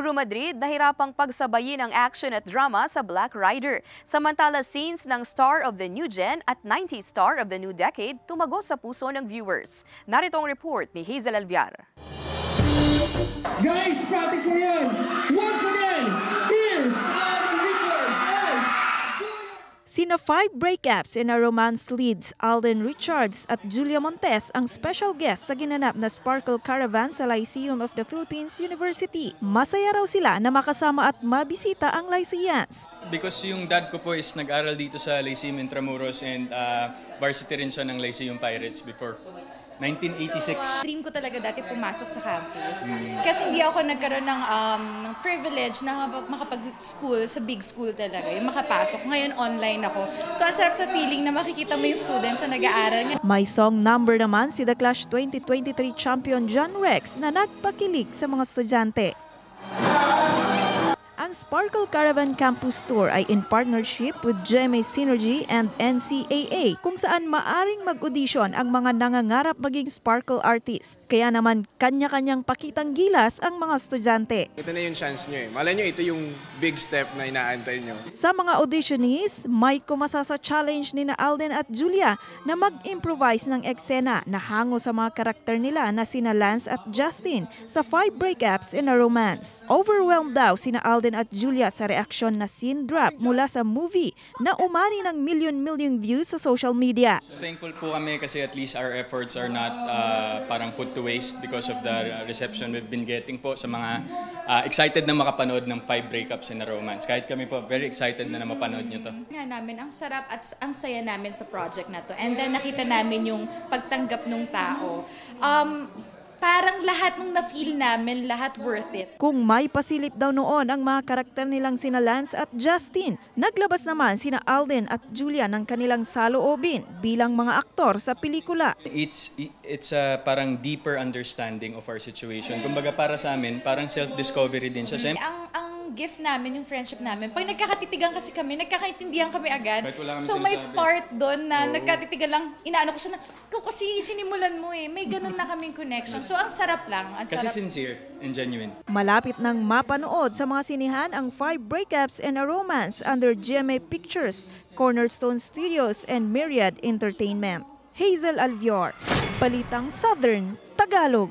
Ruru Madrid nahirapang pagsabayin ang action at drama sa Black Rider. Samantala scenes ng star of the new gen at 90s star of the new decade tumagos sa puso ng viewers. Narito ang report ni Hazel Alviar. Guys, practice na yan! Once again, here's Alden Richards and Sina 5 breakups in a romance leads, Alden Richards at Julia Montes ang special guest sa ginanap na Sparkle Caravan sa Lyceum of the Philippines University. Masaya raw sila na makasama at mabisita ang Lyceans. Because yung dad ko po is nag-aral dito sa Lyceum Intramuros and varsity rin siya ng Lyceum Pirates before. 1986. Dream ko talaga dati pumasok sa campus. Kasi hindi ako nagkaroon ng privilege na makapag-school sa big school talaga, yung makapasok. Ngayon online ako. So ang sarap sa feeling na makikita mo yung students na nag-aaral. May song number naman si The Clash 2023 champion John Rex na nagpakilig sa mga estudyante. Ang Sparkle Caravan Campus Tour ay in partnership with GMA Synergy and NCAA kung saan maaring mag-audition ang mga nangangarap maging Sparkle artist. Kaya naman kanya-kanyang pakitang gilas ang mga estudyante. Ito na yung chance nyo eh. Malay nyo, ito yung big step na inaantay nyo. Sa mga auditionees, may kumasa sa challenge ni na Alden at Julia na mag-improvise ng eksena na hango sa mga karakter nila na sina Lance at Justin sa 5 breakups in a romance. Overwhelmed daw sina Alden at Julia sa reaksyon na scene drop mula sa movie na umani ng million views sa social media. So thankful po kami kasi at least our efforts are not parang put to waste because of the reception we've been getting po sa mga excited na makapanood ng 5 breakups in a romance. Kahit kami po very excited na mapanood nyo to. Nga namin, ang sarap at ang saya namin sa project na to. And then nakita namin yung pagtanggap ng tao. Parang lahat nung na-feel namin, lahat worth it. Kung may pasilip daw noon ang mga karakter nilang sina Lance at Justin, naglabas naman sina Alden at Julia ng kanilang saloobin bilang mga aktor sa pelikula. It's a parang deeper understanding of our situation. Kumbaga para sa amin, parang self-discovery din siya. Ang gift namin, yung friendship namin, pag nagkakatitigan kasi kami, nagkakaintindihan kami agad. So may part doon na nagkatitigan lang, inaano ko siya na, ikaw kasi sinimulan mo eh, may ganun na kaming connection. So ang sarap lang. Ang kasi sarap. sincere and genuine. Malapit nang mapanood sa mga sinihan ang 5 breakups and a romance under GMA Pictures, Cornerstone Studios and Myriad Entertainment. Hazel Alviar, Balitang Southern, Tagalog.